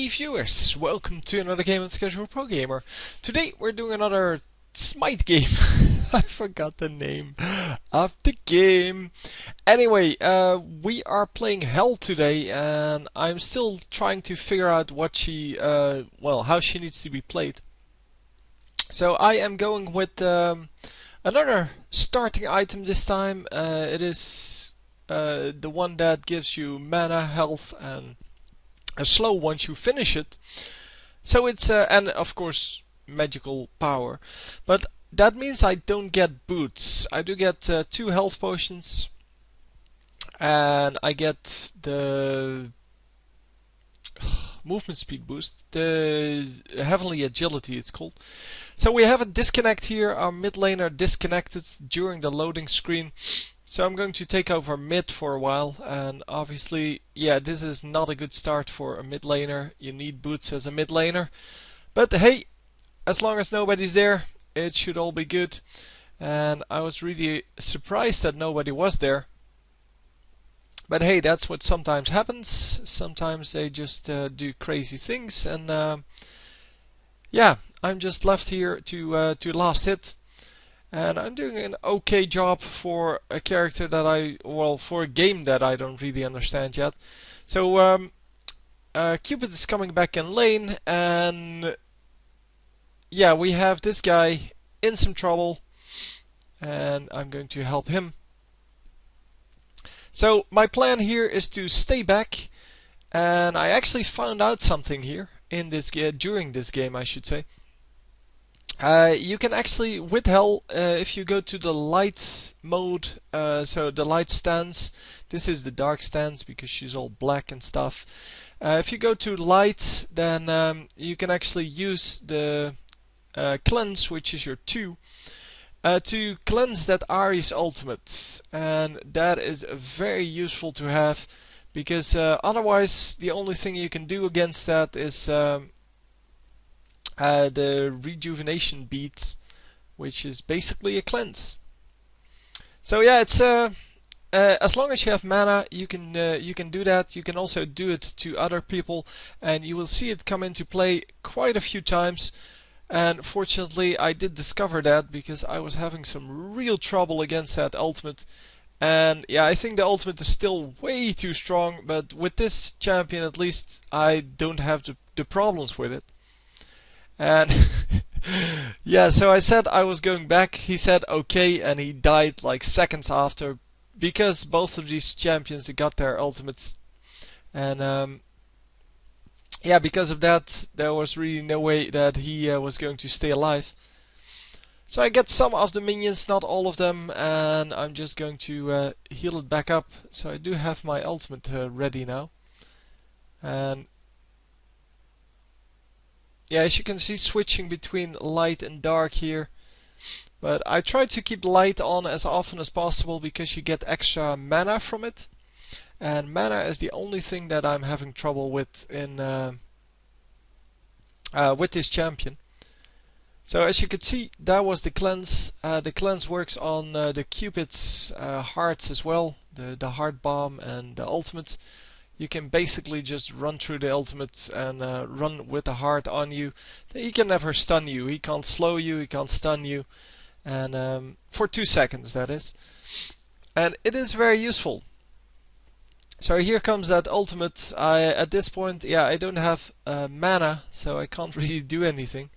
Hey viewers, welcome to another game on Schedule Pro Gamer. Today we're doing another Smite game. I forgot the name of the game. Anyway, we are playing Hell today, and I'm still trying to figure out what how she needs to be played. So I am going with another starting item this time. It is the one that gives you mana, health, and a slow once you finish it. So it's and of course magical power, but that means I don't get boots. I do get 2 health potions, and I get the movement speed boost, the heavenly agility it's called. So we have a disconnect here. Our mid laner disconnected during the loading screen. So I'm going to take over mid for a while, and obviously, yeah, this is not a good start for a mid laner. You need boots as a mid laner. But hey, as long as nobody's there, it should all be good. And I was really surprised that nobody was there. But hey, that's what sometimes happens. Sometimes they just do crazy things, and yeah, I'm just left here to last hit. And I'm doing an okay job for a character that for a game that I don't really understand yet. So Cupid is coming back in lane, and yeah, we have this guy in some trouble, and I'm going to help him. So my plan here is to stay back, and I actually found out something here in this during this game, I should say. You can actually, with Hell, if you go to the light mode, so the light stance, this is the dark stance because she's all black and stuff. If you go to light, then you can actually use the cleanse, which is your 2, to cleanse that Ahri's ultimate. And that is very useful to have, because otherwise the only thing you can do against that is the rejuvenation beads, which is basically a cleanse. So yeah, it's as long as you have mana, you can do that. You can also do it to other people, and you will see it come into play quite a few times. And fortunately, I did discover that because I was having some real trouble against that ultimate. And yeah, I think the ultimate is still way too strong, but with this champion at least I don't have the problems with it. And yeah, so I said I was going back. He said okay, and he died like seconds after, because both of these champions got their ultimates. And yeah, because of that, there was really no way that he was going to stay alive. So I get some of the minions, not all of them, and I'm just going to heal it back up. So I do have my ultimate ready now. And yeah, as you can see, switching between light and dark here. But I try to keep light on as often as possible because you get extra mana from it. And mana is the only thing that I'm having trouble with with this champion. So as you can see, that was the cleanse. The cleanse works on the Cupid's hearts as well, the heart bomb and the ultimate. You can basically just run through the ultimates and run with the heart on you. He can never stun you. He can't slow you. He can't stun you. And for 2 seconds, that is. And it is very useful. So here comes that ultimate. At this point, yeah, I don't have mana, so I can't really do anything.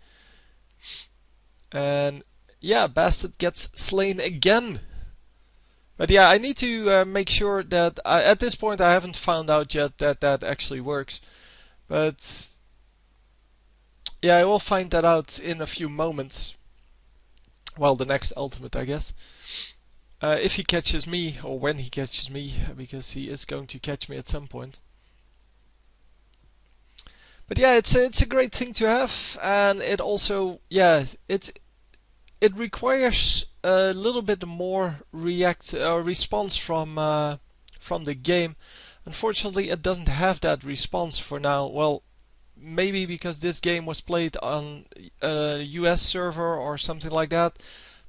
And yeah, Bastard gets slain again. But yeah, I need to make sure that at this point I haven't found out yet that that actually works. But yeah, I will find that out in a few moments. Well, the next ultimate, I guess. If he catches me, or when he catches me, because he is going to catch me at some point. But yeah, it's a great thing to have, and it also, yeah, it requires a little bit more response from the game. Unfortunately, it doesn't have that response for now. Well, maybe because this game was played on a US server or something like that.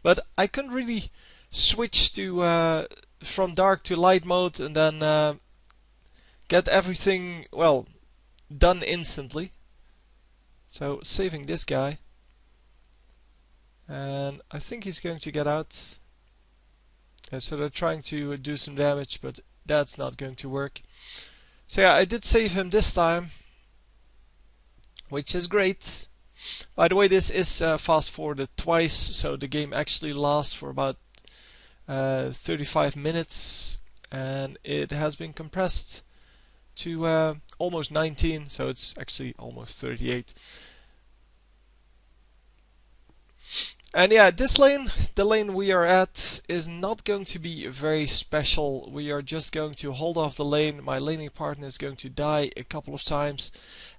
But I couldn't really switch to from dark to light mode and then get everything, well, done instantly. So saving this guy. And I think he's going to get out. So they're trying to do some damage, but that's not going to work. So yeah, I did save him this time, which is great. By the way, this is fast forwarded twice, so the game actually lasts for about 35 minutes, and it has been compressed to almost 19, so it's actually almost 38. And yeah, this lane, the lane we are at, is not going to be very special. We are just going to hold off the lane. My laning partner is going to die a couple of times,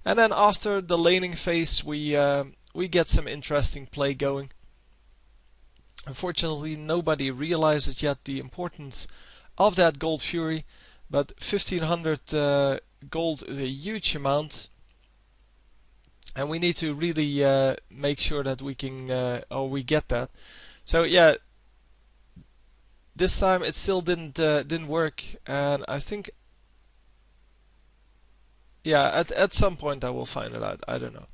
and then after the laning phase, we get some interesting play going. Unfortunately, nobody realizes yet the importance of that gold fury, but 1500 gold is a huge amount. And we need to really make sure that we can, or we get that. So yeah, this time it still didn't work, and I think, yeah, at some point I will find it out. I don't know,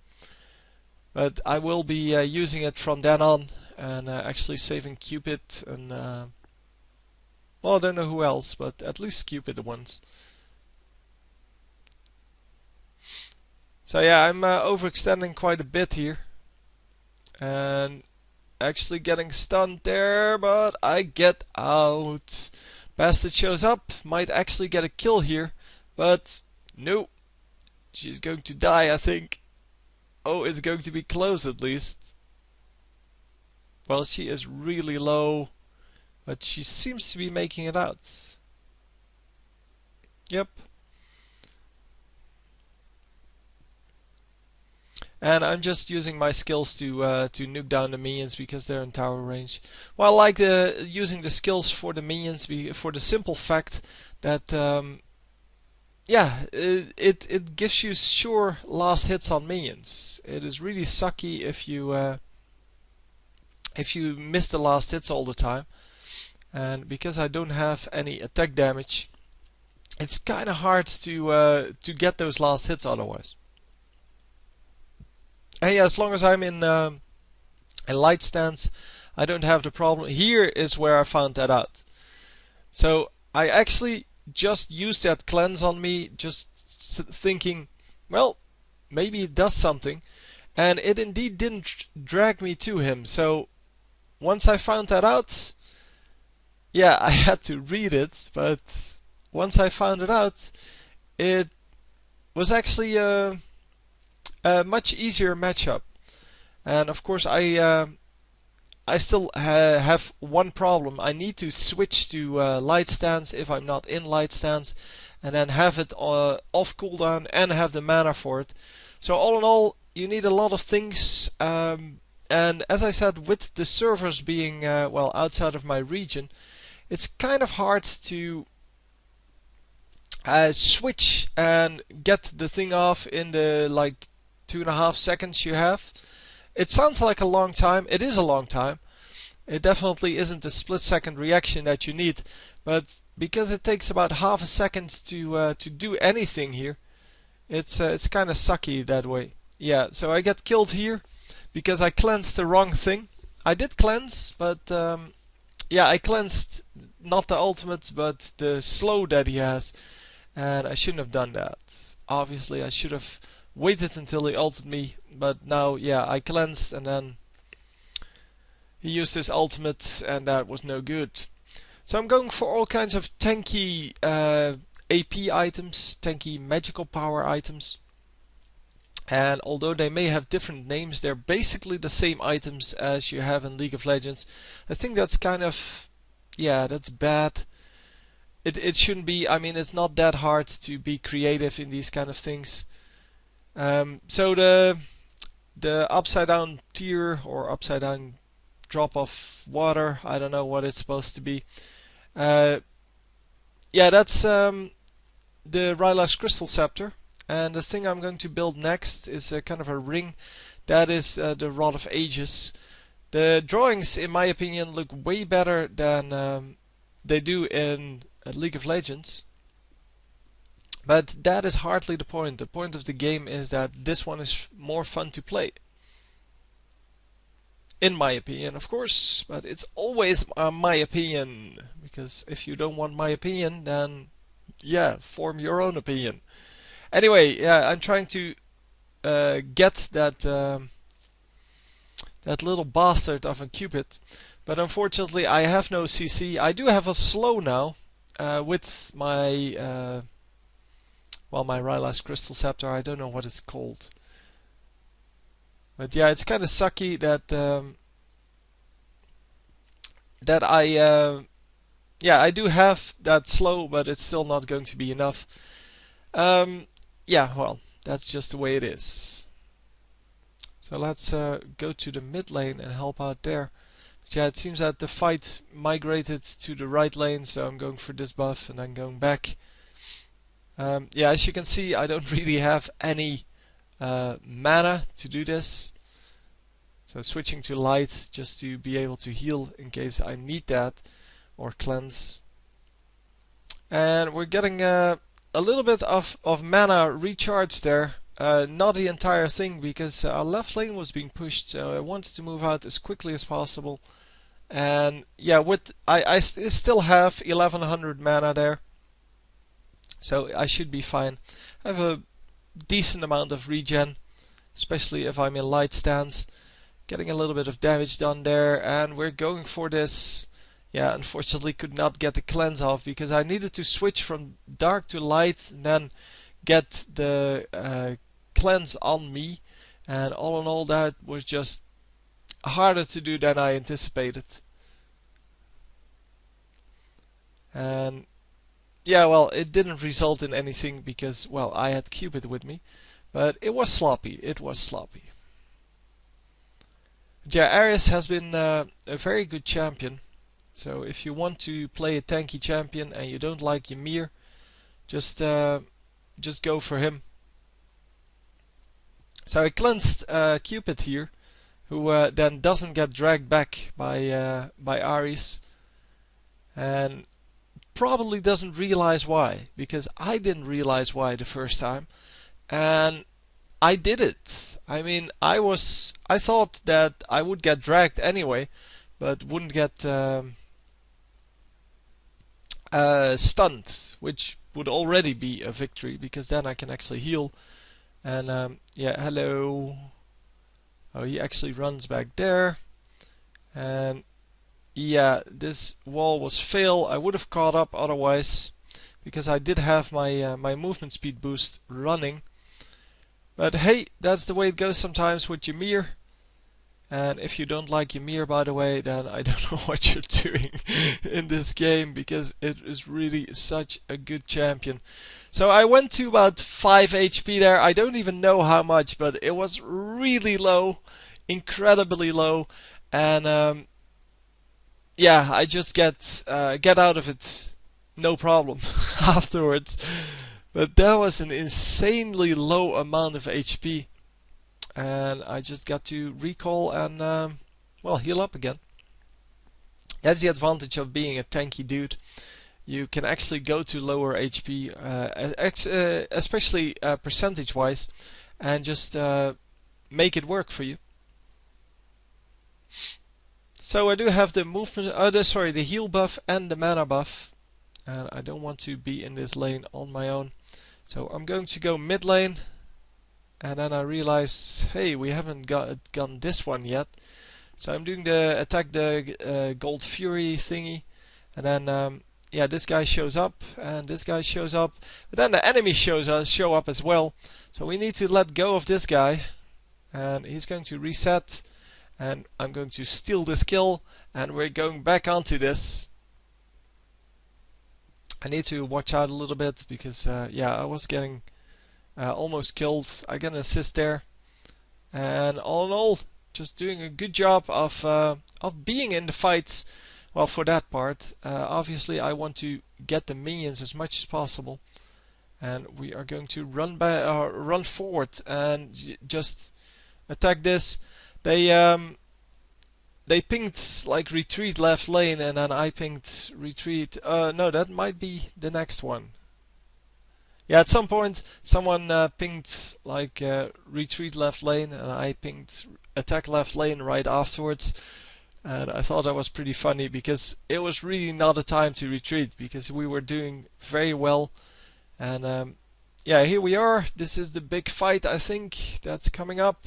but I will be using it from then on, and actually saving Cupid and well, I don't know who else, but at least Cupid once. So yeah, I'm overextending quite a bit here, and actually getting stunned there, but I get out. Bastard shows up, might actually get a kill here, but no, she's going to die, I think. Oh, it's going to be close at least. Well, she is really low, but she seems to be making it out. Yep. And I'm just using my skills to nuke down the minions because they're in tower range. Well, I like using the skills for the minions for the simple fact that yeah, it gives you sure last hits on minions. It is really sucky if you miss the last hits all the time. And because I don't have any attack damage, it's kind of hard to get those last hits otherwise. And yeah, as long as I'm in a light stance, I don't have the problem. Here is where I found that out. So I actually just used that cleanse on me, just thinking, well, maybe it does something. And it indeed didn't drag me to him. So once I found that out, yeah, I had to read it. But once I found it out, it was actually a much easier matchup. And of course, I still have one problem. I need to switch to light stance if I'm not in light stance, and then have it off cooldown and have the mana for it. So all in all, you need a lot of things. And as I said, with the servers being well outside of my region, it's kind of hard to switch and get the thing off in the like 2.5 seconds you have. It sounds like a long time. It is a long time. It definitely isn't a split-second reaction that you need, but because it takes about half a second to do anything here, it's kind of sucky that way. Yeah, so I get killed here because I cleansed the wrong thing. I did cleanse, but yeah, I cleansed not the ultimate, but the slow that he has, and I shouldn't have done that. Obviously, I should have waited until he ulted me, but now, yeah, I cleansed and then he used his ultimate and that was no good. So I'm going for all kinds of tanky AP items, tanky magical power items. And although they may have different names, they're basically the same items as you have in League of Legends. I think that's kind of, yeah, that's bad. It shouldn't be. I mean, it's not that hard to be creative in these kind of things. So the upside down tear or upside down drop of water, I don't know what it's supposed to be. Yeah, that's the Ryla's Crystal Scepter. And the thing I'm going to build next is a kind of a ring. That is the Rod of Ages. The drawings, in my opinion, look way better than they do in League of Legends. But that is hardly the point. The point of the game is that this one is more fun to play. In my opinion, of course, but it's always my opinion. Because if you don't want my opinion, then yeah, form your own opinion. Anyway, yeah, I'm trying to get that little bastard of a Cupid. But unfortunately, I have no CC. I do have a slow now with my my Rylai's Crystal Scepter. I don't know what it's called. But yeah, it's kind of sucky that that I do have that slow, but it's still not going to be enough. Yeah, well, that's just the way it is. So let's go to the mid lane and help out there. But yeah, it seems that the fight migrated to the right lane, so I'm going for this buff and then going back. Yeah, as you can see, I don't really have any mana to do this. So switching to light just to be able to heal in case I need that, or cleanse. And we're getting a little bit of mana recharge there. Not the entire thing, because our left lane was being pushed, so I wanted to move out as quickly as possible. And yeah, with I still have 1100 mana there, so I should be fine. I have a decent amount of regen, especially if I'm in light stance. Getting a little bit of damage done there, and we're going for this. Yeah, unfortunately could not get the cleanse off because I needed to switch from dark to light and then get the cleanse on me. And all in all, that was just harder to do than I anticipated. And yeah, well, it didn't result in anything because, well, I had Cupid with me. But it was sloppy. It was sloppy. Yeah, Ares has been a very good champion. So if you want to play a tanky champion and you don't like Ymir, just go for him. So I cleansed Cupid here, who then doesn't get dragged back by Ares, and probably doesn't realize why, because I didn't realize why the first time, and I did it. I mean, I thought that I would get dragged anyway, but wouldn't get stunned, which would already be a victory because then I can actually heal. And yeah, hello. Oh, he actually runs back there. And yeah, this wall was fail. I would have caught up otherwise because I did have my my movement speed boost running. But hey, that's the way it goes sometimes with Ymir. And if you don't like Ymir, by the way, then I don't know what you're doing in this game, because it is really such a good champion. So I went to about 5 HP there. I don't even know how much, but it was really low, incredibly low. And yeah, I just get out of it no problem afterwards. But that was an insanely low amount of HP. And I just got to recall and well, heal up again. That's the advantage of being a tanky dude. You can actually go to lower HP, especially percentage wise, and just make it work for you. So I do have the movement, the heal buff and the mana buff, and I don't want to be in this lane on my own. So I'm going to go mid lane. And then I realized, hey, we haven't gotten this one yet. So I'm doing the attack the Gold Fury thingy. And then, yeah, this guy shows up, and this guy shows up. But then the enemies show up as well. So we need to let go of this guy. And he's going to reset. And I'm going to steal this kill. And we're going back onto this. I need to watch out a little bit because, yeah, I was getting... almost killed. I get an assist there, and all in all, just doing a good job of being in the fights. Well, for that part, obviously I want to get the minions as much as possible, and we are going to run forward and just attack this. They pinged like retreat left lane, and then I pinged retreat. No, that might be the next one. Yeah, at some point someone pinged like retreat left lane, and I pinged attack left lane right afterwards. And I thought that was pretty funny because it was really not a time to retreat because we were doing very well. And yeah, here we are. This is the big fight, I think, that's coming up.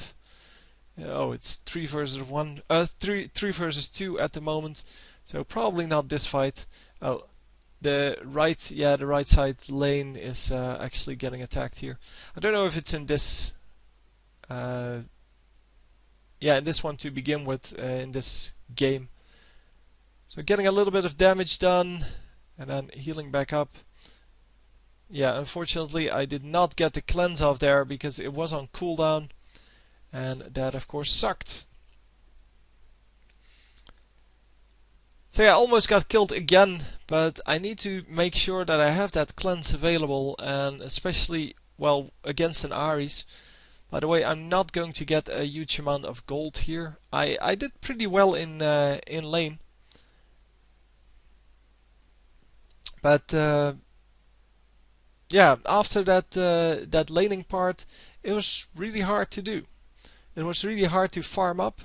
Oh, it's 3 versus 1, 3 versus 2 at the moment. So probably not this fight. Oh, the right side lane is actually getting attacked here. I don't know if it's in this. Yeah, in this one to begin with, in this game. So getting a little bit of damage done, and then healing back up. Yeah, unfortunately I did not get the cleanse off there because it was on cooldown, and that of course sucked. So yeah, almost got killed again, but I need to make sure that I have that cleanse available, and especially, well, against an Ares. By the way, I'm not going to get a huge amount of gold here. I did pretty well in lane, but yeah, after that laning part, it was really hard to do. It was really hard to farm up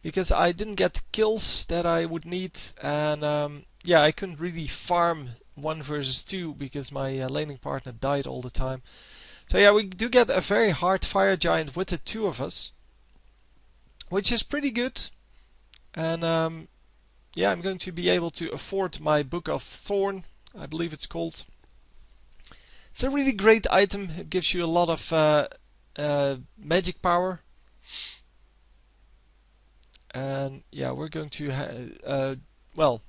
because I didn't get the kills that I would need, and yeah, I couldn't really farm 1 versus 2 because my laning partner died all the time. So yeah, we do get a very hard fire giant with the 2 of us, which is pretty good. And yeah, I'm going to be able to afford my Book of Thorn, I believe it's called. It's a really great item. It gives you a lot of magic power. And yeah, we're going to well,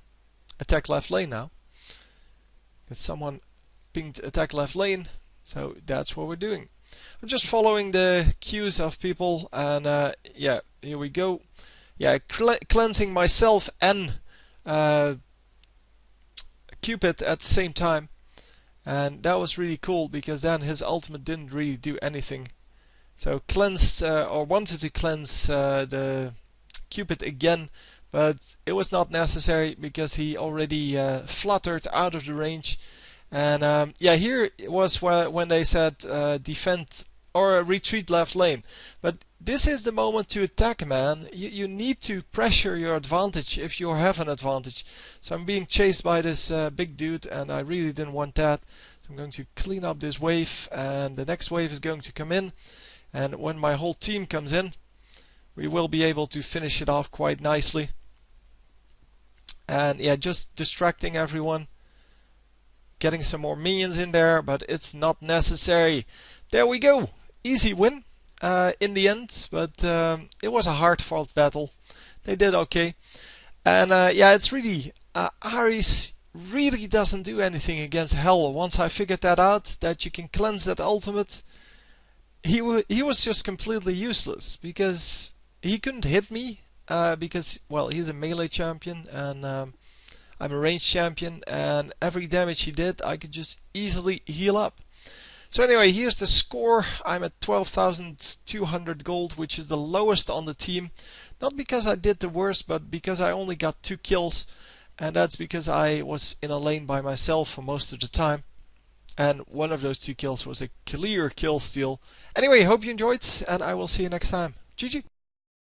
attack left lane now. Because someone pinged attack left lane. So that's what we're doing. I'm just following the cues of people, and yeah, here we go. Yeah, cleansing myself and Cupid at the same time, and that was really cool because then his ultimate didn't really do anything. So cleansed or wanted to cleanse the Cupid again, but it was not necessary because he already fluttered out of the range. And yeah, here was when they said defend or retreat left lane. But this is the moment to attack, man. You need to pressure your advantage if you have an advantage. So I'm being chased by this big dude, and I really didn't want that. So I'm going to clean up this wave, and the next wave is going to come in. And when my whole team comes in, we will be able to finish it off quite nicely. And yeah, just distracting everyone. Getting some more minions in there, but it's not necessary. There we go. Easy win in the end, but it was a hard-fought battle. They did okay. And yeah, it's really... Ares really doesn't do anything against Hell. Once I figured that out, that you can cleanse that ultimate, he was just completely useless because he couldn't hit me because, well, he's a melee champion, and I'm a ranged champion, and every damage he did, I could just easily heal up. So anyway, here's the score. I'm at 12,200 gold, which is the lowest on the team. Not because I did the worst, but because I only got 2 kills. And that's because I was in a lane by myself for most of the time. And one of those 2 kills was a clear kill steal. Anyway, hope you enjoyed, and I will see you next time. GG!